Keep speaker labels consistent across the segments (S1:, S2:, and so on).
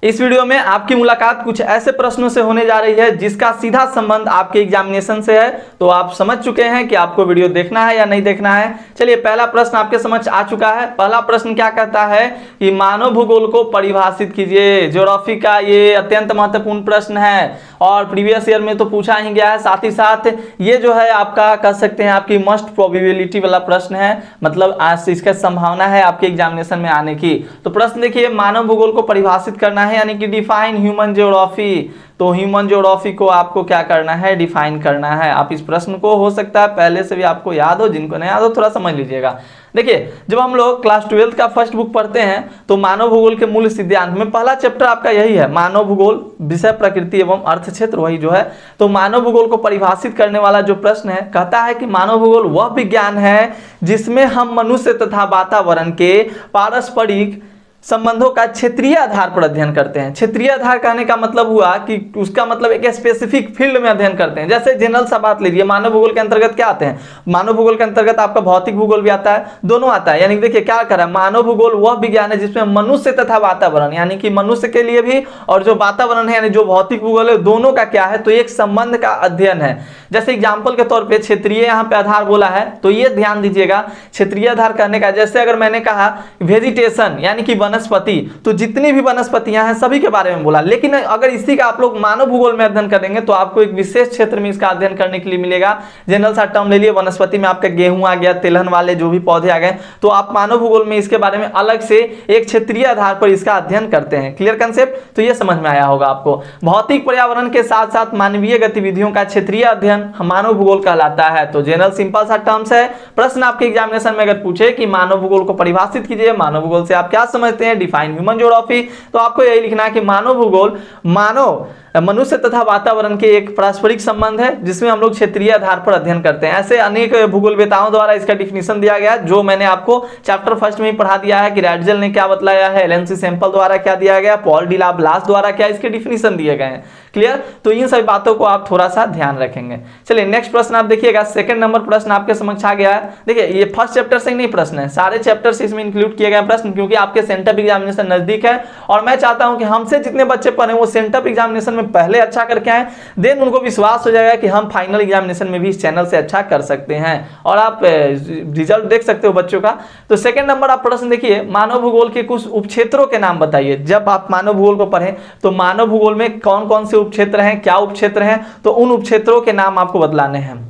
S1: इस वीडियो में आपकी मुलाकात कुछ ऐसे प्रश्नों से होने जा रही है जिसका सीधा संबंध आपके एग्जामिनेशन से है। तो आप समझ चुके हैं कि आपको वीडियो देखना है या नहीं देखना है। चलिए, पहला प्रश्न आपके समक्ष आ चुका है। पहला प्रश्न क्या कहता है कि मानव भूगोल को परिभाषित कीजिए। ज्योग्राफी का ये अत्यंत महत्वपूर्ण प्रश्न है और प्रीवियस ईयर में तो पूछा ही गया है। साथ ही साथ ये जो है आपका कह सकते हैं आपकी मस्ट प्रोबेबिलिटी वाला प्रश्न है, मतलब आज इसका संभावना है आपके एग्जामिनेशन में आने की। तो प्रश्न देखिए, मानव भूगोल को परिभाषित करना है यानी कि डिफाइन ह्यूमन ज्योग्राफी। तो ह्यूमन ज्योग्राफी को आपको क्या करना है, डिफाइन करना है। आप इस प्रश्न को हो सकता है पहले से भी आपको याद हो, जिनको नहीं याद हो थोड़ा समझ लीजिएगा। देखिए, जब हम लोग क्लास 12th का फर्स्ट बुक पढ़ते हैं तो मानव भूगोल के मूल सिद्धांत में पहला चैप्टर आपका यही है, मानव भूगोल विषय प्रकृति एवं अर्थ क्षेत्र, वही जो है। तो मानव भूगोल को परिभाषित करने वाला जो प्रश्न है कहता है कि मानव भूगोल वह विज्ञान है जिसमें हम मनुष्य तथा वातावरण के पारस्परिक संबंधों का क्षेत्रीय आधार पर अध्ययन करते हैं। क्षेत्रीय आधार कहने का मतलब हुआ कि उसका मतलब एक स्पेसिफिक फील्ड में अध्ययन करते हैं। जैसे जनरल सा बात लीजिए, मानव भूगोल के अंतर्गत क्या आते हैं, मानव भूगोल के अंतर्गत आपका भौतिक भूगोल भी आता है, दोनों आता है। यानी देखिए क्या कर रहा है, मानव भूगोल वह विज्ञान है जिसमें मनुष्य तथा वातावरण यानी कि मनुष्य के लिए भी और जो वातावरण है यानी जो भौतिक भूगोल है दोनों का क्या है, तो एक संबंध का अध्ययन है। जैसे एग्जाम्पल के तौर पर क्षेत्रीय यहाँ पे आधार बोला है तो ये ध्यान दीजिएगा, क्षेत्रीय आधार करने का जैसे अगर मैंने कहा वेजिटेशन यानी कि वनस्पति, तो जितनी भी वनस्पतियां हैं सभी के बारे में बोला। लेकिन अगर इसी का आप लोग मानव भूगोल में अध्ययन करेंगे तो आपको एक विशेष क्षेत्र में इसका अध्ययन करने के लिए मिलेगा। जनरल सा टर्म ले लिए, वनस्पति में आपका गेहूं आ गया, तिलहन वाले जो भी पौधे आ गए, तो आप मानव भूगोल में इसके बारे में अलग से एक क्षेत्रीय आधार पर इसका अध्ययन करते हैं। क्लियर कंसेप्ट, तो ये समझ में आया होगा आपको। भौतिक पर्यावरण के साथ साथ मानवीय गतिविधियों का क्षेत्रीय अध्ययन मानव भूगोल कहलाता है। तो जनरल सिंपल सा टर्म्स है। प्रश्न आपके एग्जामिनेशन में अगर पूछे कि मानव भूगोल को परिभाषित कीजिए, मानव भूगोल से आप क्या समझते हैं, डिफाइन ह्यूमन ज्योग्राफी, तो आपको यही लिखना है कि मानव भूगोल मानव मनुष्य तथा वातावरण के एक पारस्परिक संबंध है जिसमें हम लोग क्षेत्रीय आधार पर अध्ययन करते हैं। ऐसे अनेक भूगोलवेताओं द्वारा इसका डिफिनेशन दिया गया जो मैंने आपको चैप्टर फर्स्ट में ही पढ़ा दिया है कि रैडजेल ने क्या बतलाया है, एलन सी सैंपल द्वारा क्या दिया गया, पॉल डी लाब्लास द्वारा क्या इसके डिफिनेशन दिए गए हैं। क्लियर, तो इन सभी बातों को आप थोड़ा सा ध्यान रखेंगे। चलिए नेक्स्ट प्रश्न आप देखिएगा, सेकंड नंबर प्रश्न आपके समक्ष आ गया है। देखिए ये फर्स्ट चैप्टर से ही नहीं प्रश्न है, सारे चैप्टर से इसमें इंक्लूड किए गए प्रश्न, क्योंकि आपके सेंटअप एग्जामिनेशन नजदीक है और मैं चाहता हूं कि हमसे जितने बच्चे पढ़े वो सेंटअप एग्जामिनेशन में पहले अच्छा करके आए, देन उनको विश्वास हो जाएगा कि हम फाइनल एग्जामिनेशन में भी इस चैनल से अच्छा कर सकते हैं और आप रिजल्ट देख सकते हो बच्चों का। तो सेकंड नंबर आप प्रश्न देखिए, मानव भूगोल के कुछ उपक्षेत्रों के नाम बताइए। जब आप मानव भूगोल को पढ़ें तो मानव भूगोल में कौन कौन से उपक्षेत्र हैं, क्या उपक्षेत्र हैं, तो उन उपक्षेत्रों के नाम आपको बतलाने हैं,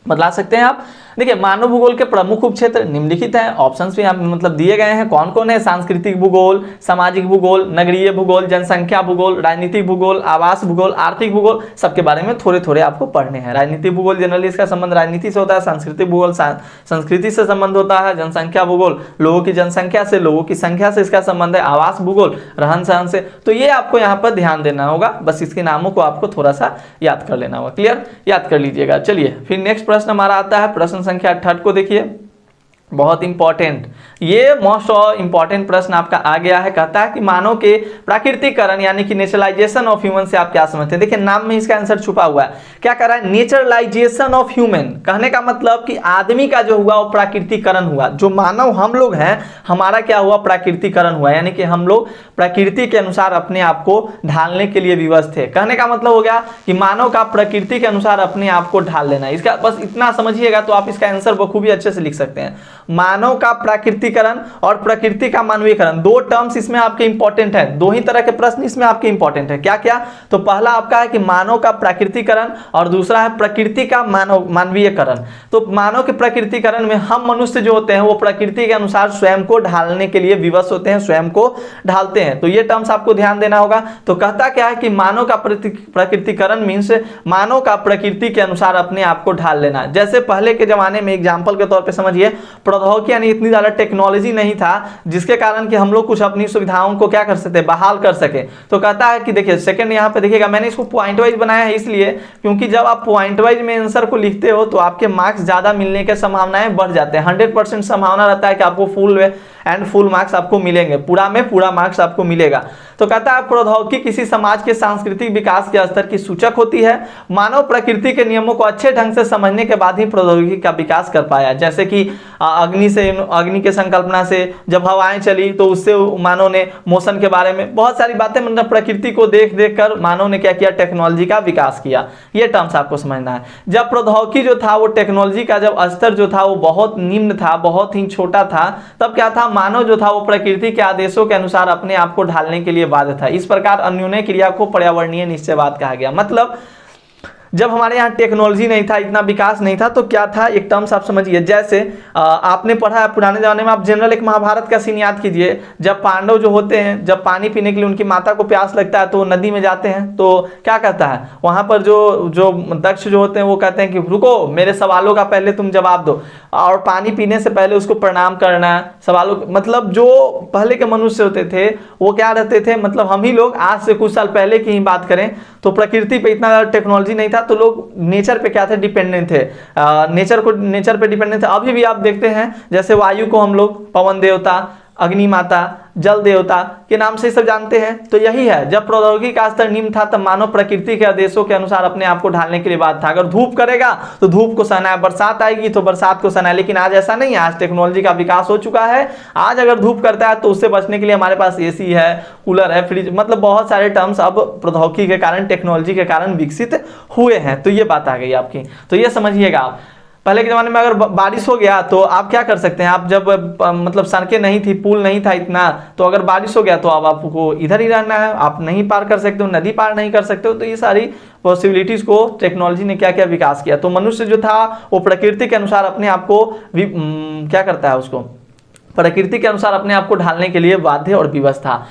S1: बतला सकते हैं आप। देखिए मानव भूगोल के प्रमुख उपक्षेत्र निम्नलिखित हैं, ऑप्शंस भी यहाँ मतलब दिए गए हैं। कौन कौन है, सांस्कृतिक भूगोल, सामाजिक भूगोल, नगरीय भूगोल, जनसंख्या भूगोल, राजनीतिक भूगोल, आवास भूगोल, आर्थिक भूगोल, सबके बारे में थोड़े थोड़े आपको पढ़ने हैं। राजनीतिक भूगोल जनरली इसका संबंध राजनीति से होता है, सांस्कृतिक भूगोल संस्कृति से संबंध होता है, जनसंख्या भूगोल लोगों की जनसंख्या से, लोगों की संख्या से इसका संबंध है, आवास भूगोल रहन सहन से। तो ये आपको यहाँ पर ध्यान देना होगा, बस इसके नामों को आपको थोड़ा सा याद कर लेना होगा। क्लियर, याद कर लीजिएगा। चलिए फिर नेक्स्ट प्रश्न हमारा आता है, प्रश्न संख्या 68 को देखिए, बहुत इंपॉर्टेंट, ये मोस्ट इंपॉर्टेंट प्रश्न आपका आ गया है। कहता है कि मानव के प्राकृतिकरण यानी कि नेचुरलाइजेशन ऑफ ह्यूमन से आप क्या समझते हैं। देखिए नाम में इसका आंसर छुपा हुआ है, क्या कह रहा है, नेचुरलाइजेशन ऑफ ह्यूमन। कहने का मतलब कि आदमी का जो हुआ वो प्राकृतिकरण हुआ, जो मानव हम लोग हैं हमारा क्या हुआ, प्राकृतिकरण हुआ, यानी कि हम लोग प्रकृति के अनुसार अपने आप को ढालने के लिए विवश थे। कहने का मतलब हो गया कि मानव का प्रकृति के अनुसार अपने आप को ढाल लेना। इसका बस इतना समझिएगा तो आप इसका आंसर बखूबी अच्छे से लिख सकते हैं। मानव का प्राकृतिकरण और प्रकृति का मानवीयकरण, दो टर्म्स इसमें आपके इंपॉर्टेंट है, दो ही तरह के प्रश्न इसमें आपके इंपॉर्टेंट है। क्या क्या, तो पहला आपका है कि मानव का प्राकृतिकरण और दूसरा है प्रकृति का मानवीयकरण। तो मानव के प्राकृतिकरण में हम मनुष्य जो होते हैं वो प्रकृति के अनुसार स्वयं को ढालने के लिए विवश होते हैं, स्वयं को ढालते हैं। तो ये टर्म्स आपको ध्यान देना होगा। तो कहता क्या है कि मानव का प्राकृतिकरण मीन्स मानव का प्रकृति के अनुसार अपने आप को ढाल लेना। जैसे पहले के जमाने में एग्जाम्पल के तौर पर समझिए, प्रौद्योगिकी यानी इतनी ज्यादा टेक्नोलॉजी नहीं था जिसके कारण कि हम लोग कुछ अपनी सुविधाओं को क्या कर सकते, बहाल कर सके। तो कहता है कि देखिए सेकंड यहाँ पे देखिएगा, मैंने इसको पॉइंट वाइज बनाया है इसलिए क्योंकि जब आप पॉइंट वाइज में आंसर को लिखते हो तो आपके मार्क्स ज्यादा मिलने के संभावनाएं बढ़ जाते हैं। 100% संभावना रहता है कि आपको फुल मार्क्स आपको मिलेंगे, पूरा में पूरा मार्क्स आपको मिलेगा। तो कहता है प्रौद्योगिकी किसी समाज के सांस्कृतिक विकास के स्तर की सूचक होती है। मानव प्रकृति के नियमों को अच्छे ढंग से समझने के बाद ही प्रौद्योगिकी का विकास कर पाया। जैसे कि अग्नि के संकल्पना से, जब हवाएं चली तो उससे मानव ने मोशन के बारे में बहुत सारी बातें, मतलब प्रकृति को देख देख कर मानव ने क्या किया, टेक्नोलॉजी का विकास किया। ये टर्म्स आपको समझना है। जब प्रौद्योगिकी जो था वो टेक्नोलॉजी का जब स्तर जो था वो बहुत निम्न था, बहुत ही छोटा था, तब क्या था, मानव जो था वो प्रकृति के आदेशों के अनुसार अपने आप को ढालने के लिए बाध्य था। इस प्रकार अन्योन्य क्रिया को पर्यावरणीय निश्चयवाद कहा गया। मतलब जब हमारे यहाँ टेक्नोलॉजी नहीं था, इतना विकास नहीं था, तो क्या था, एक टर्म्स आप समझिए। जैसे आपने पढ़ा है पुराने जमाने में, आप जनरल एक महाभारत का सीन याद कीजिए। जब पांडव जो होते हैं, जब पानी पीने के लिए उनकी माता को प्यास लगता है तो नदी में जाते हैं, तो क्या कहता है वहां पर जो दक्ष जो होते हैं वो कहते हैं कि रुको, मेरे सवालों का पहले तुम जवाब दो, और पानी पीने से पहले उसको प्रणाम करना। सवालों मतलब जो पहले के मनुष्य होते थे वो क्या रहते थे, मतलब हम ही लोग आज से कुछ साल पहले की ही बात करें तो प्रकृति पे इतना टेक्नोलॉजी नहीं था, तो लोग नेचर पे क्या थे, डिपेंडेंट थे। नेचर पे डिपेंडेंट थे। अभी भी आप देखते हैं जैसे वायु को हम लोग पवन देवता, अग्नि माता, जल देवता के नाम से सब जानते हैं। तो यही है, जब प्रौद्योगिकी का स्तर निम्न था तब मानव प्रकृति के आदेशों के अनुसार अपने आप को ढालने के लिए बाध्य था। अगर धूप करेगा तो धूप को सहना है, बरसात आएगी तो बरसात को सहना है। लेकिन आज ऐसा नहीं है, आज टेक्नोलॉजी का विकास हो चुका है। आज अगर धूप करता है तो उससे बचने के लिए हमारे पास एसी है, कूलर है, फ्रिज, मतलब बहुत सारे टर्म्स अब प्रौद्योगिकी के कारण, टेक्नोलॉजी के कारण विकसित हुए हैं। तो ये बात आ गई आपकी। तो ये समझिएगा आप, पहले के ज़माने में अगर बारिश हो गया तो आप क्या कर सकते हैं, आप जब मतलब सड़कें नहीं थी, पुल नहीं था इतना, तो अगर बारिश हो गया तो अब आपको इधर ही रहना है, आप नहीं पार कर सकते हो, नदी पार नहीं कर सकते हो। तो ये सारी पॉसिबिलिटीज़ को टेक्नोलॉजी ने क्या क्या विकास किया। तो मनुष्य जो था वो प्रकृति के अनुसार अपने आप को क्या करता है, उसको प्रकृति के अनुसार अपने आप को ढालने के लिए बाध्य और विवश था।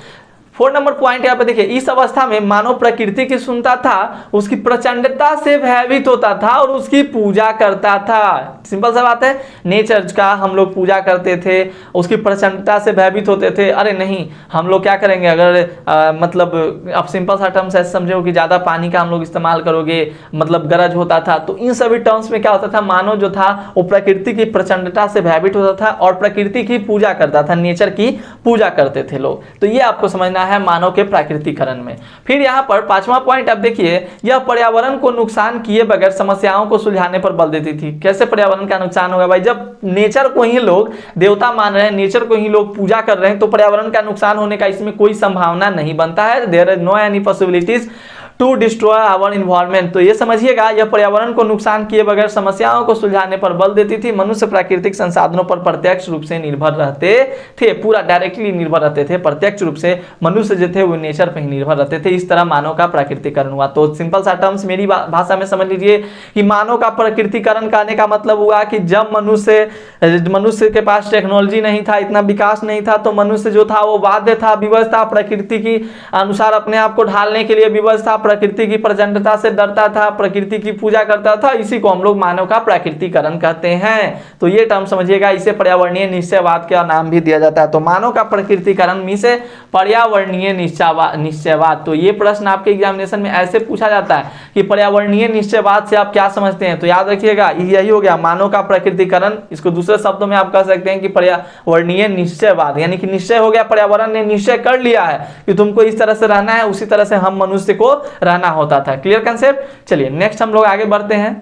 S1: 4 नंबर पॉइंट यहाँ पे देखिए, इस अवस्था में मानव प्रकृति की सुनता था, उसकी प्रचंडता से भयभीत होता था और उसकी पूजा करता था। सिंपल सा बात है, नेचर का हम लोग पूजा करते थे, उसकी प्रचंडता से भयभीत होते थे। अरे नहीं, हम लोग क्या करेंगे, अगर मतलब आप सिंपल सा टर्म्स ऐसे समझो कि ज़्यादा पानी का हम लोग इस्तेमाल करोगे, मतलब गरज होता था। तो इन सभी टर्म्स में क्या होता था, मानव जो था वो प्रकृति की प्रचंडता से भयभीत होता था और प्रकृति की पूजा करता था, नेचर की पूजा करते थे लोग। तो ये आपको समझना है मानव के प्राकृतिकरण में। फिर यहाँ पर 5वां पॉइंट आप देखिए, यह पर्यावरण को नुकसान किए बगैर समस्याओं को सुलझाने पर बल देती थी। कैसे पर्यावरण का नुकसान होगा भाई, जब नेचर को ही लोग देवता मान रहे हैं, नेचर को ही लोग पूजा कर रहे हैं, तो पर्यावरण का नुकसान होने का इसमें कोई संभावना नहीं बनता है। There is no any possibilities to destroy our environment. तो ये समझिएगा, यह पर्यावरण को नुकसान किए बगैर समस्याओं को सुलझाने पर बल देती थी। मनुष्य प्राकृतिक संसाधनों पर प्रत्यक्ष रूप से निर्भर रहते थे, पूरा डायरेक्टली निर्भर रहते थे, प्रत्यक्ष रूप से मनुष्य जो थे वो नेचर पर ही निर्भर रहते थे। इस तरह मानव का प्राकृतिकरण हुआ। तो सिंपल सा टर्म्स मेरी भाषा में समझ लीजिए कि मानव का प्राकृतिकरण करने का मतलब हुआ कि जब मनुष्य के पास टेक्नोलॉजी नहीं था, इतना विकास नहीं था, तो मनुष्य जो था वो बाध्य था, विवश था, प्रकृति की अनुसार अपने आप को ढालने के लिए विवश था, प्रकृति की प्रचंडता से डरता था, प्रकृति की पूजा करता था। इसी को हम लोग मानव का प्राकृतिकरण कहते हैं। तो ये टर्म समझिएगा, इसे पर्यावरणीय निश्चयवाद का नाम भी दिया जाता है। तो मानव का प्रकृतिकरण मीन्स पर्यावरणीय निश्चयवाद। तो ये प्रश्न आपके एग्जामिनेशन में ऐसे पूछा जाता है कि पर्यावरणीय निश्चयवाद से आप क्या समझते हैं। तो याद रखिएगा, यही हो गया मानव का प्रकृतिकरण। इसको दूसरे शब्दों में आप कह सकते हैं कि पर्यावरणीय निश्चयवाद, यानी कि निश्चय हो गया, पर्यावरण ने निश्चय कर लिया है कि तुमको इस तरह से रहना है, उसी तरह से हम मनुष्य को रहना होता था। Clear concept. चलिए नेक्स्ट हम लोग आगे बढ़ते हैं।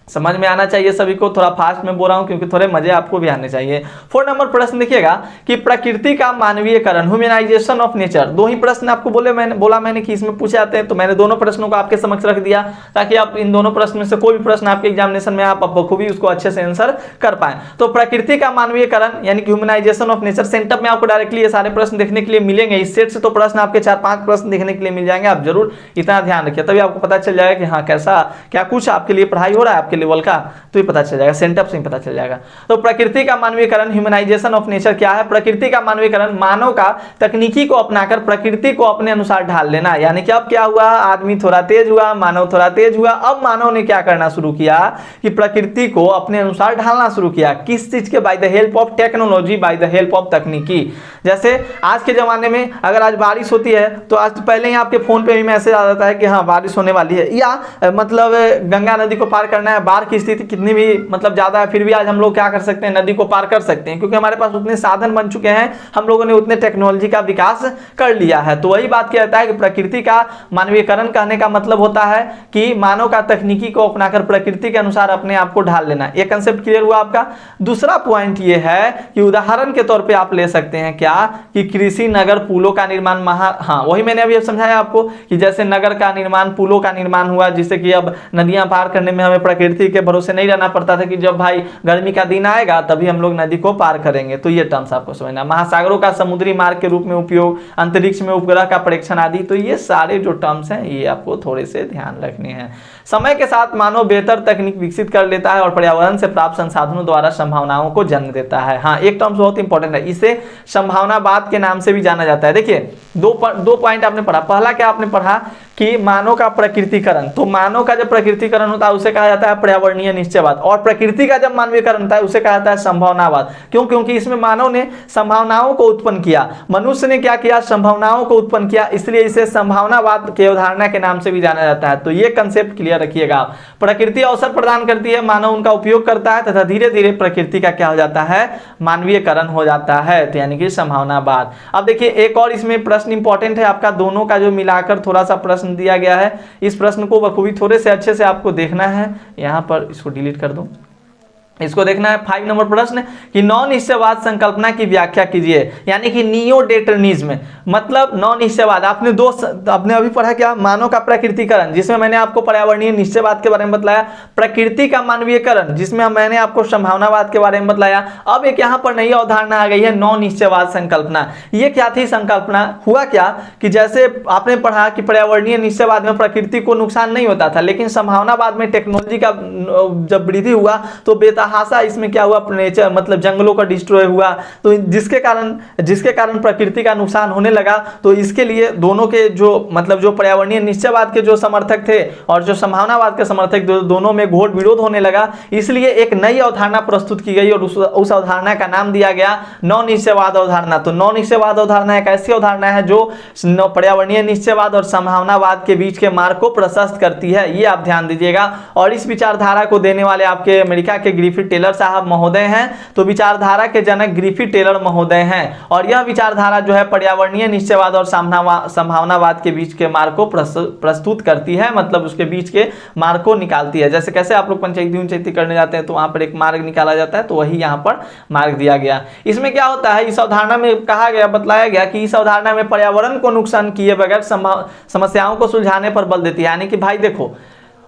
S1: समझ में आना चाहिए सभी को, थोड़ा फास्ट में बोल रहा हूं क्योंकि थोड़े मजे आपको भी आने चाहिए। 4 नंबर प्रश्न देखिएगा कि प्रकृति का मानवीयकरण, ह्यूमनाइजेशन ऑफ नेचर। 2 ही प्रश्न आपको बोला मैंने कि इसमें पूछे जाते हैं, तो मैंने दोनों प्रश्नों को आपके समक्ष रख दिया ताकि आप इन दोनों प्रश्न में से कोई भी प्रश्न आपके एग्जामिनेशन में आप बखूबी उसको अच्छे से आंसर कर पाए। तो प्रकृति का मानवीयकरण यानी कि ह्यूमनाइजेशन ऑफ नेचर, सेंटर में आपको डायरेक्टली ये सारे प्रश्न देखने के लिए मिलेंगे। इस सेट से तो प्रश्न आपके 4-5 प्रश्न देखने के लिए मिल जाएंगे। आप जरूर इतना ध्यान रखिए, तभी आपको पता चल जाएगा कि हाँ कैसा क्या कुछ आपके लिए पढ़ाई हो रहा है आपके लेवल का, तो ये पता चल जाएगा, सेंटअप से ही पता चल जाएगा। तो प्रकृति का मानवीयकरण, ह्यूमनाइजेशन ऑफ नेचर क्या है। प्रकृति का मानवीयकरण, मानव का तकनीकी को अपनाकर प्रकृति को अपने अनुसार ढाल लेना। यानी कि अब क्या हुआ, आदमी थोड़ा तेज हुआ, मानव थोड़ा तेज हुआ। अब मानव ने क्या करना शुरू किया कि प्रकृति को अपने अनुसार ढालना शुरू किया। किस चीज के, by the help of technology, by the help of तकनीकी। जैसे आज के जमाने में अगर आज बारिश होती है तो आज पहले ही आपके फोन पे भी मैसेज आ जाता है कि हाँ बारिश होने वाली है, या मतलब गंगा नदी को पार करना है, बाढ़ की स्थिति कितनी भी मतलब ज्यादा है, फिर भी आज हम लोग क्या कर सकते हैं, नदी को पार कर सकते हैं, क्योंकि हमारे पास उतने साधन बन चुके हैं, हम लोगों ने उतने टेक्नोलॉजी का विकास कर लिया है। तो वही बात कहता है कि प्रकृति का मानवीयकरण कहने का मतलब होता है कि मानव का तकनीकी को अपनाकर प्रकृति के अनुसार अपने आप को ढाल लेना। ये कंसेप्ट क्लियर हुआ आपका। दूसरा पॉइंट ये है कि उदाहरण के तौर पे आप ले सकते हैं क्या कि कृषि, नगर, पुलों का निर्माण हाँ वही मैंने अभी समझाया आपको कि जैसे नगर का निर्माण, पुलों का निर्माण हुआ, जिससे कि अब नदियां पार करने में हमें प्रकृति के भरोसे नहीं रहना पड़ता था कि जब भाई गर्मी का दिन आएगा तभी हम लोग नदी को पार करेंगे। तो ये टर्म्स आपको समझना। महासागरों का समुद्री मार्ग के रूप में उपयोग, अंतरिक्ष में उपग्रह का परीक्षण आदि, तो ये सारे जो टर्म्स हैं ये आपको थोड़े से ध्यान रखने हैं। समय के साथ मानव बेहतर तकनीक विकसित कर लेता है और पर्यावरण से प्राप्त संसाधनों द्वारा संभावनाओं को जन्म देता है। हाँ, एक टर्म्स बहुत इंपॉर्टेंट है, इसे संभावनावाद के नाम से भी जाना जाता है। देखिए दो पॉइंट आपने पढ़ा। पहला क्या आपने पढ़ा कि मानव का प्रकृतिकरण, तो मानव का जब प्रकृतिकरण होता है उसे कहा जाता है पर्यावरणीय निश्चयवाद, और प्रकृति का जब मानवीयकरण होता है उसे कहा जाता है संभावनावाद। क्यों? क्योंकि इसमें मानव ने संभावनाओं को उत्पन्न किया, मनुष्य ने क्या किया, संभावनाओं को उत्पन्न किया, इसलिए इसे संभावनावाद के अवधारणा के नाम से भी जाना जाता है। तो ये कंसेप्ट क्लियर रखिएगा। प्रकृति अवसर प्रदान करती है, मानव उनका उपयोग करता है तथा धीरे धीरे प्रकृति का क्या हो जाता है, मानवीयकरण हो जाता है, तो यानी कि संभावनावाद। अब देखिए एक और इसमें प्रश्न इंपॉर्टेंट है आपका, दोनों का जो मिलाकर थोड़ा सा प्रश्न दिया गया है, इस प्रश्न को बखूबी थोड़े से अच्छे से आपको देखना है। यहां पर इसको डिलीट कर दूं, इसको देखना है। 5 नंबर प्रश्न कि नॉन निश्चयवाद संकल्पना की व्याख्या कीजिए, यानी कि नियो डेटर्निज्म मतलब नॉन निश्चयवाद। आपने अभी पढ़ा क्या, मानव का प्रकृतिकरण, जिसमें मैंने आपको पर्यावरणीय निश्चयवाद के बारे में बतलाया, प्रकृति का मानवीयकरण जिसमें मैंने आपको संभावनावाद के बारे में बतलाया। अब एक यहाँ पर नई अवधारणा आ गई है, नॉन निश्चयवाद संकल्पना। ये क्या थी संकल्पना? हुआ क्या कि जैसे आपने पढ़ा कि पर्यावरणीय निश्चयवाद में प्रकृति को नुकसान नहीं होता था, लेकिन संभावनावाद में टेक्नोलॉजी का जब वृद्धि हुआ तो बेतहाशा इसमें क्या हुआ, नेचर मतलब जंगलों का डिस्ट्रॉय हुआ, तो जिसके कारण प्रकृति का नुकसान होने लगा। तो इसके लिए दोनों के जो मतलब जो पर्यावरणीय निश्चयवाद के जो समर्थक थे और जो संभावनावाद के समर्थक, दोनों में घोर विरोध होने लगा। इसलिए एक नई अवधारणा प्रस्तुत की गई और उस अवधारणा का नाम दिया गया नॉन निश्चयवाद अवधारणा। तो नॉन निश्चयवाद अवधारणा एक ऐसी अवधारणा है जो पर्यावरणीय निश्चयवाद और संभावनावाद के बीच के मार्ग को प्रशस्त करती है, ये आप ध्यान दीजिएगा। और इस विचारधारा को देने वाले आपके अमेरिका के ग्रिफिथ टेलर साहब महोदय हैं। तो विचारधारा के जनक ग्रिफिथ टेलर महोदय हैं, और यह विचारधारा जो है पर्यावरणीय निश्चयवाद और संभावनावाद के बीच के मार्ग को प्रस्तुत करती है, मतलब उसके बीच के मार्ग को निकालती है। जैसे कैसे आप लोग पंचायती करने जाते हैं तो वहां पर एक मार्ग निकाला जाता है, तो वही यहाँ पर मार्ग दिया गया। इसमें क्या होता है, इस अवधारणा में कहा गया, बतलाया गया कि इस अवधारणा में पर्यावरण को नुकसान किए बगैर समस्याओं को सुलझाने पर बल देती है। यानी कि भाई देखो,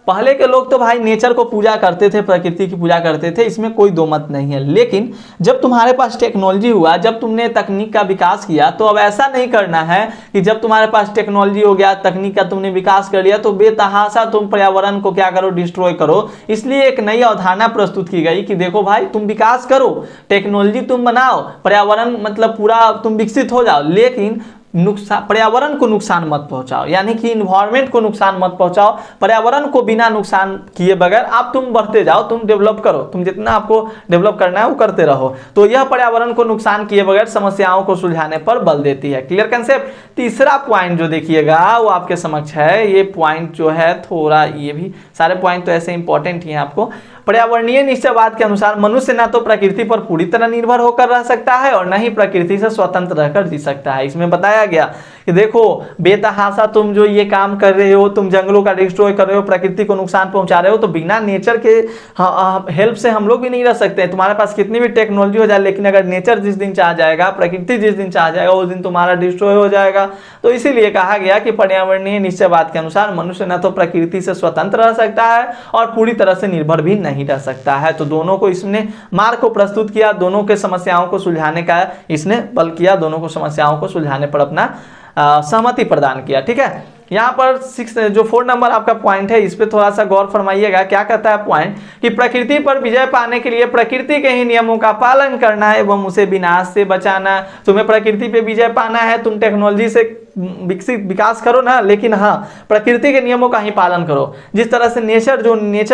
S1: पहले के लोग तो भाई नेचर को पूजा करते थे, प्रकृति की पूजा करते थे, इसमें कोई दो मत नहीं है। लेकिन जब तुम्हारे पास टेक्नोलॉजी हुआ, जब तुमने तकनीक का विकास किया, तो अब ऐसा नहीं करना है कि जब तुम्हारे पास टेक्नोलॉजी हो गया, तकनीक का तुमने विकास कर लिया, तो बेतहाशा तुम पर्यावरण को क्या करो, डिस्ट्रॉय करो। इसलिए एक नई अवधारणा प्रस्तुत की गई कि देखो भाई, तुम विकास करो, टेक्नोलॉजी तुम बनाओ, पर्यावरण मतलब पूरा तुम विकसित हो जाओ, लेकिन पर्यावरण को नुकसान मत पहुंचाओ, यानी कि इन्वायरमेंट को नुकसान मत पहुंचाओ। पर्यावरण को बिना नुकसान किए बगैर आप तुम बढ़ते जाओ, तुम डेवलप करो, तुम जितना आपको डेवलप करना है वो करते रहो। तो यह पर्यावरण को नुकसान किए बगैर समस्याओं को सुलझाने पर बल देती है। Clear concept. तीसरा पॉइंट जो देखिएगा वो आपके समक्ष है। ये पॉइंट जो है थोड़ा, ये भी सारे पॉइंट तो ऐसे इंपॉर्टेंट ही हैं आपको। पर्यावरणीय निश्चयवाद के अनुसार मनुष्य ना तो प्रकृति पर पूरी तरह निर्भर होकर रह सकता है और न ही प्रकृति से स्वतंत्र रहकर जी सकता है। इसमें बताया गया कि देखो, बेतहाशा तुम जो ये काम कर रहे हो, तुम जंगलों का डिस्ट्रॉय कर रहे हो, प्रकृति को नुकसान पहुंचा रहे हो, तो बिना नेचर के हेल्प से हम लोग भी नहीं रह सकते। तुम्हारे पास कितनी भी टेक्नोलॉजी हो जाए, लेकिन अगर नेचर जिस दिन चाह जाएगा, प्रकृति जिस दिन चाह जाएगा, उस दिन तुम्हारा डिस्ट्रॉय हो जाएगा। तो इसीलिए कहा गया कि पर्यावरणीय निश्चयवाद के अनुसार मनुष्य न तो प्रकृति से स्वतंत्र रह सकता है और पूरी तरह से निर्भर भी नहीं रह सकता है। तो दोनों को इसने मार्ग को प्रस्तुत किया, दोनों के समस्याओं को सुलझाने का इसने बल किया, दोनों को समस्याओं को सुलझाने पर अपना सहमति प्रदान किया। ठीक है, यहाँ पर 4 नंबर आपका पॉइंट है, इस पे थोड़ा सा गौर फरमाइएगा। क्या कहता है पॉइंट कि प्रकृति पर विजय पाने के लिए प्रकृति के ही नियमों का पालन करना एवं उसे विनाश से बचाना। तुम्हें प्रकृति पे विजय पाना है, तुम टेक्नोलॉजी से विकसित विकास करो ना, लेकिन हाँ प्रकृति के नियमों का ही पालन करो। जिस तरह से नेचर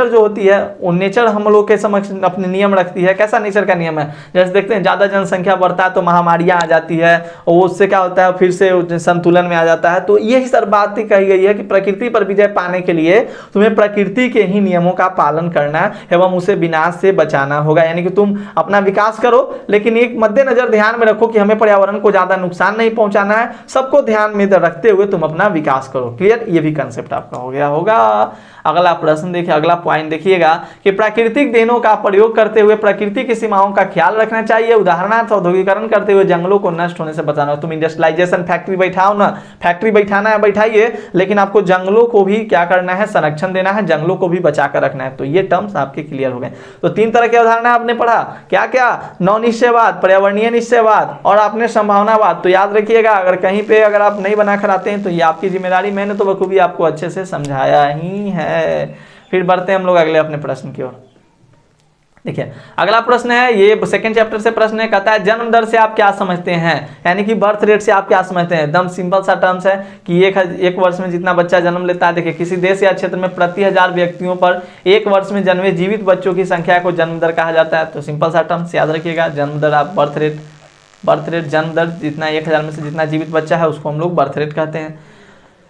S1: जो होती है वो नेचर हम लोग के समक्ष अपने नियम रखती है। कैसा नेचर का नियम है, जैसे देखते हैं ज़्यादा जनसंख्या बढ़ता है तो महामारियाँ आ जाती है और उससे क्या होता है फिर से संतुलन में आ जाता है। तो यही सब बातें कही गई है कि प्रकृति पर विजय पाने के लिए तुम्हें प्रकृति के ही नियमों का पालन करना एवं उसे विनाश से बचाना होगा। यानी कि तुम अपना विकास करो, लेकिन एक मद्देनजर ध्यान में रखो कि हमें पर्यावरण को ज्यादा नुकसान नहीं पहुंचाना है, सबको ध्यान में रखते हुए तुम अपना विकास करो। क्लियर, ये भी कंसेप्ट आपका हो गया होगा। अगला प्रश्न देखिए, अगला पॉइंट देखिएगा कि प्राकृतिक देनों का प्रयोग करते हुए प्रकृति की सीमाओं का ख्याल रखना चाहिए। उदाहरणार्थ औद्योगिकरण करते हुए जंगलों को नष्ट होने से बचाना। तुम इंडस्ट्रियलाइजेशन फैक्ट्री बैठाओ ना, फैक्ट्री बैठाना है बैठाइए, लेकिन आपको जंगलों को भी क्या करना है, संरक्षण देना है, जंगलों को भी बचा कर रखना है। तो ये टर्म्स आपके क्लियर हो गए। तो 3 तरह की अवधारणा आपने पढ़ा, क्या क्या, नवनिश्चयवाद, पर्यावरणीय निश्चयवाद और आपने संभावनावाद। तो याद रखिएगा, अगर कहीं पे अगर आप नहीं बनाकर आते हैं तो ये आपकी जिम्मेदारी, मैंने तो बखूबी आपको अच्छे से समझाया ही है। फिर बढ़ते हैं हम लोग अगले अपने प्रश्न की ओर। देखिए अगला प्रश्न है, ये सेकंड चैप्टर से प्रश्न है, कहता है जन्म दर से आप क्या समझते हैं, यानी कि बर्थ रेट से आप क्या समझते हैं। एकदम सिंपल सा टर्म्स है कि एक वर्ष में जितना बच्चा जन्म लेता है। देखिए किसी देश या क्षेत्र में प्रति 1000 व्यक्तियों पर एक वर्ष में जन्मे जीवित बच्चों की संख्या को जन्म दर कहा जाता है। तो सिंपल सा टर्म्स याद रखिएगा, जन्म दर आप बर्थ रेट जन्म दर, जितना 1000 में से जितना जीवित बच्चा है उसको हम लोग बर्थ रेट कहते हैं।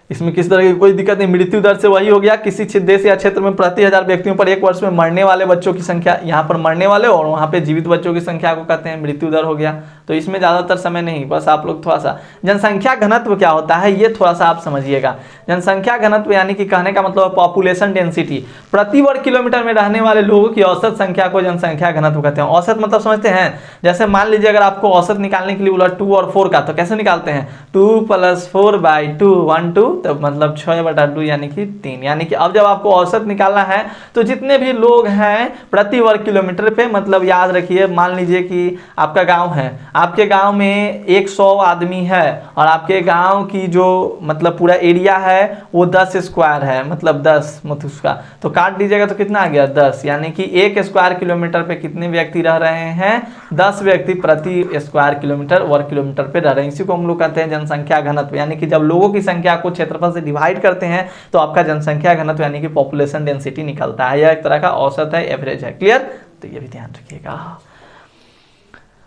S1: इसमें किस तरह की कोई दिक्कत नहीं। मृत्यु दर से वही हो गया, किसी देश या क्षेत्र में प्रति 1000 व्यक्तियों पर एक वर्ष में मरने वाले बच्चों की संख्या, यहाँ पर मरने वाले और वहाँ पे जीवित बच्चों की संख्या को कहते हैं मृत्यु दर हो गया। तो इसमें ज़्यादातर समय नहीं, बस आप लोग थोड़ा सा जनसंख्या घनत्व क्या होता है ये थोड़ा सा आप समझिएगा। जनसंख्या घनत्व यानी कि कहने का मतलब पॉपुलेशन डेंसिटी, प्रति वर्ग किलोमीटर में रहने वाले लोगों की औसत संख्या को जनसंख्या घनत्व कहते हैं। औसत मतलब समझते हैं, जैसे मान लीजिए अगर आपको औसत निकालने के लिए बोला 2 और 4 का, तो कैसे निकालते हैं, 2 + 4/2 1 2, तो मतलब 6/2 यानी कि 3। यानी कि अब जब आपको औसत निकालना है तो जितने भी लोग हैं प्रति वर्ग किलोमीटर पे, मतलब याद रखिए, मान लीजिए कि आपका गांव है, आपके गांव में 100 आदमी है और आपके गांव की जो मतलब पूरा एरिया है वो 10 स्क्वायर है, मतलब 10 मतलब उसका तो काट दीजिएगा तो कितना आ गया 10। यानी कि 1 स्क्वायर किलोमीटर पे कितने व्यक्ति रह रहे हैं, 10 व्यक्ति प्रति स्क्वायर किलोमीटर वर्ग किलोमीटर पे रह रहे हैं। इसी को हम लोग कहते हैं जनसंख्या घनत्व। यानी कि जब लोगों की संख्या को क्षेत्रफल से डिवाइड करते हैं तो आपका जनसंख्या घनत्व यानी कि पॉपुलेशन डेंसिटी निकलता है। यह एक तरह का औसत है, एवरेज है। क्लियर, तो ये भी ध्यान रखिएगा।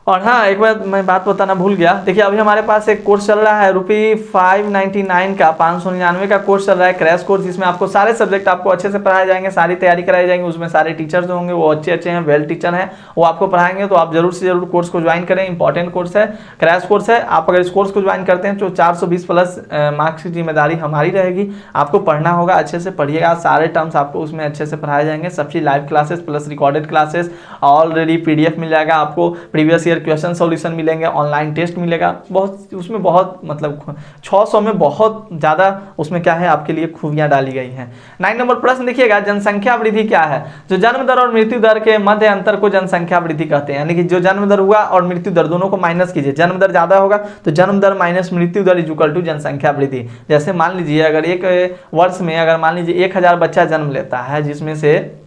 S1: और हाँ, एक बार मैं बात बताना भूल गया। देखिए अभी हमारे पास एक कोर्स चल रहा है ₹599 का, 599 का कोर्स चल रहा है, क्रैश कोर्स, जिसमें आपको सारे सब्जेक्ट आपको अच्छे से पढ़ाए जाएंगे, सारी तैयारी कराई जाएंगी। उसमें सारे टीचर्स होंगे, वो अच्छे हैं, वेल टीचर हैं, वो आपको पढ़ाएंगे। तो आप जरूर से जरूर कोर्स को ज्वाइन करें, इंपॉर्टेंट कोर्स है, क्रैश कोर्स है। आप अगर इस कोर्स को ज्वाइन करते हैं तो 420+ मार्क्स की जिम्मेदारी हमारी रहेगी। आपको पढ़ना होगा, अच्छे से पढ़िएगा, सारे टर्म्स आपको उसमें अच्छे से पढ़ाए जाएंगे। सब चीज live classes plus recorded classes, already PDF मिल जाएगा आपको, प्रीवियस ईयर क्वेश्चन सॉल्यूशन मिलेंगे, ऑनलाइन टेस्ट मिलेगा। बहुत उसमें बहुत मतलब 600 में बहुत ज़्यादा उसमें क्या है आपके लिए खूबियाँ डाली गई हैं। 9 नंबर प्रश्न देखिएगा, जनसंख्या वृद्धि क्या है। जो जन्म दर और मृत्यु दर के मध्य अंतर को जनसंख्या वृद्धि कहते हैं। यानी कि जो जन्म दर हुआ और मृत्यु दर दोनों को माइनस कीजिए, जन्म दर ज़्यादा होगा तो जन्म दर माइनस मृत्यु दर = जनसंख्या वृद्धि। जैसे मान लीजिए अगर एक वर्ष में अगर मान लीजिए 1000 बच्चा जन्म लेता है, जिसमें से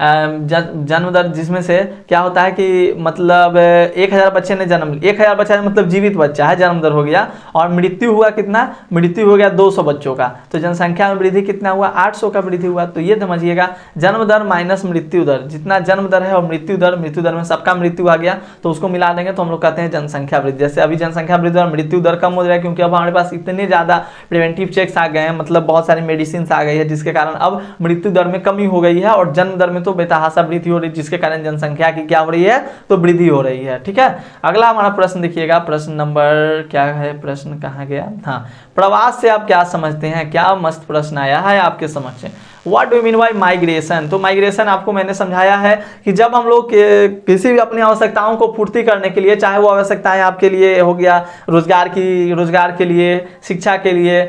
S1: जन्म दर जिसमें से क्या होता है कि मतलब 1000 बच्चे ने जन्म, 1000 बच्चा मतलब जीवित बच्चा है, जन्म दर हो गया, और मृत्यु हुआ कितना, मृत्यु हो गया 200 बच्चों का, तो जनसंख्या में वृद्धि कितना हुआ, 800 का वृद्धि हुआ। तो ये समझिएगा, जन्म दर माइनस मृत्यु दर, जितना जन्म दर है और मृत्यु दर में सबका मृत्यु आ गया तो उसको मिला देंगे तो हम लोग कहते हैं जनसंख्या वृद्धि। जैसे अभी जनसंख्या वृद्धि और मृत्यु दर कम हो जाए क्योंकि अब हमारे पास इतने ज़्यादा प्रिवेंटिव चेक्स आ गए हैं, मतलब बहुत सारी मेडिसिन आ गई है, जिसके कारण अब मृत्यु दर में कमी हो गई है और जन्म दर में तो बेतहाशा वृद्धि हो रही है, जिसके कारण जनसंख्या की क्या हो रही है, तो वृद्धि हो रही है। ठीक है, अगला हमारा प्रश्न देखिएगा, प्रश्न नंबर क्या है, प्रश्न कहाँ गया, हाँ, प्रवास से आप क्या समझते हैं। क्या मस्त प्रश्न आया है आपके समक्ष। What do you mean by migration. तो माइग्रेशन आपको मैंने समझाया है कि जब हम लोग किसी भी अपनी आवश्यकताओं को पूर्ति करने के लिए, चाहे वो आवश्यकताएं आपके लिए हो गया रोजगार के लिए, शिक्षा के लिए,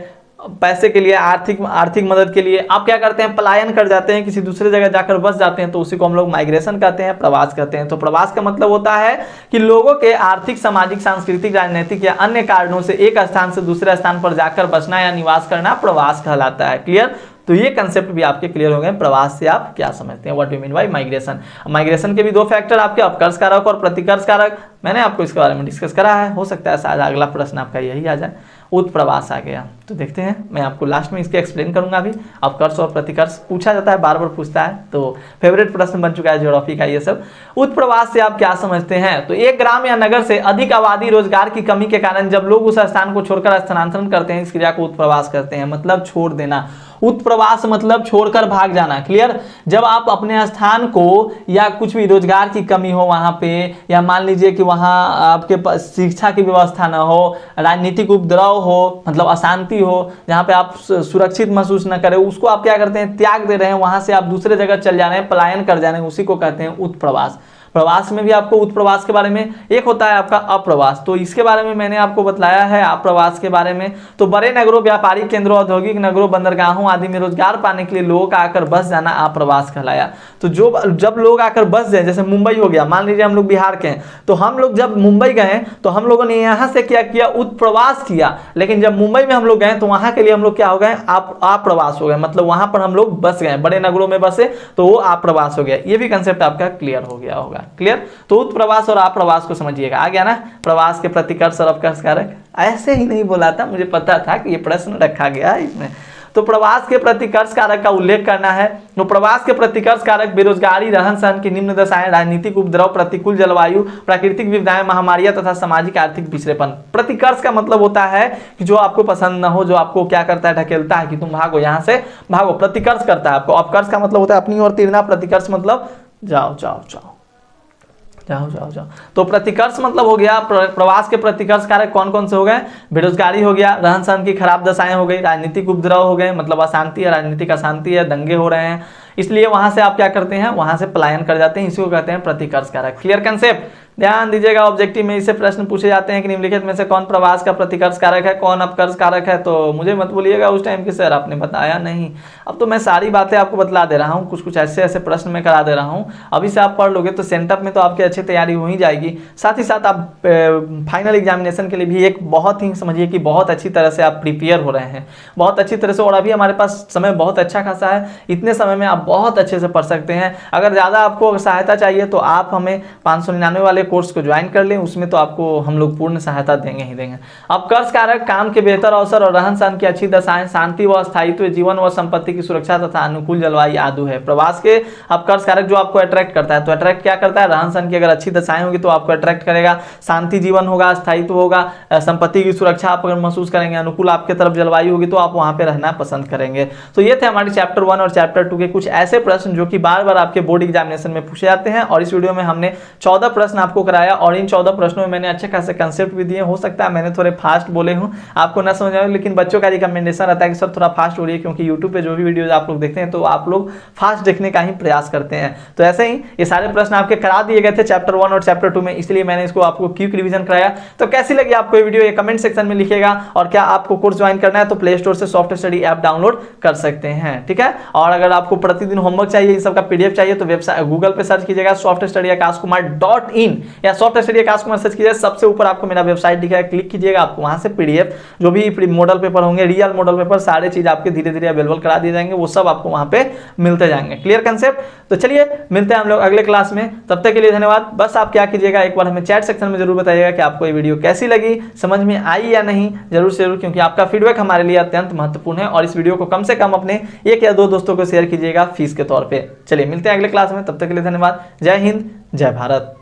S1: पैसे के लिए, आर्थिक मदद के लिए, आप क्या करते हैं, पलायन कर जाते हैं, किसी दूसरे जगह जाकर बस जाते हैं, तो उसी को हम लोग माइग्रेशन कहते हैं, प्रवास कहते हैं। तो प्रवास का मतलब होता है कि लोगों के आर्थिक, सामाजिक, सांस्कृतिक, राजनीतिक या अन्य कारणों से एक स्थान से दूसरे स्थान पर जाकर बसना या निवास करना प्रवास कहलाता है। क्लियर, तो ये कंसेप्ट भी आपके क्लियर हो गए। प्रवास से आप क्या समझते हैं, what do you mean by migration. Migration के भी 2 फैक्टर आपके, अपकर्ष कारक और प्रतिकर्ष कारक, मैंने आपको इसके बारे में डिस्कस करा है, हो सकता है शायद अगला प्रश्न आपका यही आ जाए। उत्प्रवास आ गया। तो देखते हैं, मैं आपको लास्ट में इसके एक्सप्लेन करूंगा। अभी अपकर्ष और प्रतिकर्ष पूछा जाता है, बार बार पूछता है, तो फेवरेट प्रश्न बन चुका है ज्योग्राफी का ये सब। उत्प्रवास से आप क्या समझते हैं? तो एक ग्राम या नगर से अधिक आबादी, रोजगार की कमी के कारण जब लोग उस स्थान को छोड़कर स्थानांतरण करते हैं, इस क्रिया को उत्प्रवास कहते हैं। मतलब छोड़ देना। उत्प्रवास मतलब छोड़कर भाग जाना। क्लियर? जब आप अपने स्थान को या कुछ भी रोजगार की कमी हो वहां पे, या मान लीजिए कि वहां आपके पास शिक्षा की व्यवस्था ना हो, राजनीतिक उपद्रव हो, मतलब अशांति हो, जहां पे आप सुरक्षित महसूस न करें, उसको आप क्या करते हैं? त्याग दे रहे हैं, वहां से आप दूसरे जगह चल जा रहे हैं, पलायन कर जा रहे हैं, उसी को कहते हैं उत्प्रवास। प्रवास में भी आपको उत्प्रवास के बारे में, एक होता है आपका अप्रवास, तो इसके बारे में मैंने आपको बतलाया है अप्रवास के बारे में। तो बड़े नगरों, व्यापारिक केंद्रों, औद्योगिक नगरों, बंदरगाहों आदि में रोजगार पाने के लिए लोगों का आकर बस जाना अप्रवास कहलाया। तो जब लोग आकर बस जाए, जैसे मुंबई हो गया, मान लीजिए हम लोग बिहार के हैं, तो हम लोग जब मुंबई गए तो हम लोगों ने यहाँ से क्या किया? उत्प्रवास किया। लेकिन जब मुंबई में हम लोग गए तो वहां के लिए हम लोग क्या हो गए? अप्रवास हो गए। मतलब वहां पर हम लोग बस गए, बड़े नगरों में बसे, तो वो अप्रवास हो गया। ये भी कंसेप्ट आपका क्लियर हो गया होगा। क्लियर? तो उत्प्रवास और अप्रवास को समझिएगा। आ गया ना? प्रवास के प्रतिकर्ष और अपकर्ष कारक। ऐसे ही नहीं बोला था, मुझे पता था कि ये प्रश्न रखा गया है इसमें। तो प्रवास के प्रतिकर्ष कारक का उल्लेख करना है। तो प्रवास के प्रतिकर्ष कारक बेरोजगारी, रहन सहन की निम्न दशाएं, राजनीतिक उपद्रव, प्रतिकूल जलवायु, प्राकृतिक विपदाएं, महामारियां तथा सामाजिक आर्थिक पिछड़ेपन। प्रतिकर्ष का मतलब होता है कि जो आपको पसंद न हो, जो आपको क्या करता है? ढकेलता है कि तुम भागो, यहाँ से भागो। प्रतिकर्ष करता है आपको। अपकर्ष का मतलब होता है अपनी ओर तीरना। प्रतिकर्ष मतलब जाओ जाओ जाओ जाओ जाओ जाओ। तो प्रतिकर्ष मतलब हो गया, प्रवास के प्रतिकर्ष कारक कौन कौन से हो गए? बेरोजगारी हो गया, रहन सहन की खराब दशाएं हो गई, राजनीतिक उपद्रव हो गए, मतलब अशांति है, राजनीतिक अशांति है, दंगे हो रहे हैं, इसलिए वहां से आप क्या करते हैं? वहां से पलायन कर जाते हैं। इसी को कहते हैं प्रतिकर्ष कारक। Clear concept? ध्यान दीजिएगा, ऑब्जेक्टिव में इससे प्रश्न पूछे जाते हैं कि निम्नलिखित में से कौन प्रवास का प्रतिकर्ष कारक है, कौन अपकर्ष कारक है। तो मुझे मत बोलिएगा उस टाइम की सर आपने बताया नहीं। अब तो मैं सारी बातें आपको बतला दे रहा हूँ, कुछ कुछ ऐसे ऐसे प्रश्न मैं करा दे रहा हूँ। अभी से आप पढ़ लोगे तो सेंटअप में तो आपकी अच्छी तैयारी हो ही जाएगी। साथ ही साथ आप फाइनल एग्जामिनेशन के लिए भी एक बहुत ही समझिए कि बहुत अच्छी तरह से आप प्रिपेयर हो रहे हैं, बहुत अच्छी तरह से। और अभी हमारे पास समय बहुत अच्छा खासा है, इतने समय में आप बहुत अच्छे से पढ़ सकते हैं। अगर ज़्यादा आपको सहायता चाहिए तो आप हमें 599 वाले कोर्स को ज्वाइन कर लें, उसमें तो आपको हम लोग पूर्ण सहायता देंगे ही देंगे। अपकर्ष कारक काम के बेहतर अवसर और रहन सहन की अच्छी दशाएं, शांति व स्थायित्व, जीवन व संपत्ति की सुरक्षा तथा अनुकूल जलवायु आदि है। प्रवास के अपकर्ष कारक जो आपको अट्रैक्ट करता है, तो अट्रैक्ट क्या करता है? रहन सहन की अगर अच्छी दशाएं होगी तो आपको अट्रैक्ट करेगा, शांति जीवन होगा, स्थायित्व होगा, संपत्ति की सुरक्षा आप अगर महसूस करेंगे, अनुकूल आपके तरफ जलवायु होगी तो आप वहां पर रहना पसंद करेंगे। तो ये थे हमारे चैप्टर 1 और चैप्टर 2 के कुछ ऐसे प्रश्न जो कि बार बार आपके बोर्ड एग्जामिनेशन में पूछे जाते हैं। और इस वीडियो में हमने 14 प्रश्न आपको कराया और इन 14 प्रश्नों में मैंने अच्छे खासे कंसेप्ट भी दिए। हो सकता है मैंने थोड़े फास्ट बोले हूं, आपको ना समझ आए, लेकिन बच्चों का रिकमेंडेशन रहता है कि सर थोड़ा फास्ट हो रही है, क्योंकि यूट्यूब पे जो भी वीडियोज आप लोग देखते हैं तो आप लोग फास्ट देखने का ही प्रयास करते हैं। तो ऐसे ही ये सारे प्रश्न आपके करा दिए गए थे चैप्टर 1 और चैप्टर 2 में, इसलिए मैंने इसको आपको क्विक रिवीजन कराया। तो कैसी लगी आपको ये वीडियो, ये कमेंट सेक्शन में लिखिएगा। और क्या आपको कोर्स ज्वाइन करना है तो प्ले स्टोर से सॉफ्ट स्टडी ऐप डाउनलोड कर सकते हैं, ठीक है। और अगर आपको प्रतिदिन होमवर्क चाहिए, इन सब का पीडीएफ चाहिए तो वेबसाइट गूगल पे सर्च कीजिएगा softstudyakashkumar.in या soft study Akash Kumar search कीजिएगा, सबसे ऊपर आपको मेरा वेबसाइट दिखेगा, क्लिक कीजिएगा, आपको वहां से पीडीएफ जो भी मॉडल पेपर होंगे, रियल मॉडल पेपर, सारे चीज आपके धीरे धीरे अवेलेबल करा दिए जाएंगे, वो सब आपको वहां पे मिलते जाएंगे। Clear concept? तो चलिए मिलते हैं हम लोग अगले क्लास में, तब तक के लिए धन्यवाद। बस आप क्या कीजिएगा, एक बार हमें चैट सेक्शन में जरूर बताइएगा कि आपको ये वीडियो कैसी लगी, समझ में आई या नहीं, जरूर से जरूर, क्योंकि आपका फीडबैक हमारे लिए अत्यंत महत्वपूर्ण है। और इस वीडियो को कम से कम अपने 1 या 2 दोस्तों को शेयर कीजिएगा फीस के तौर पर। चलिए मिलते हैं अगले क्लास में, तब तक के लिए धन्यवाद। जय हिंद, जय भारत।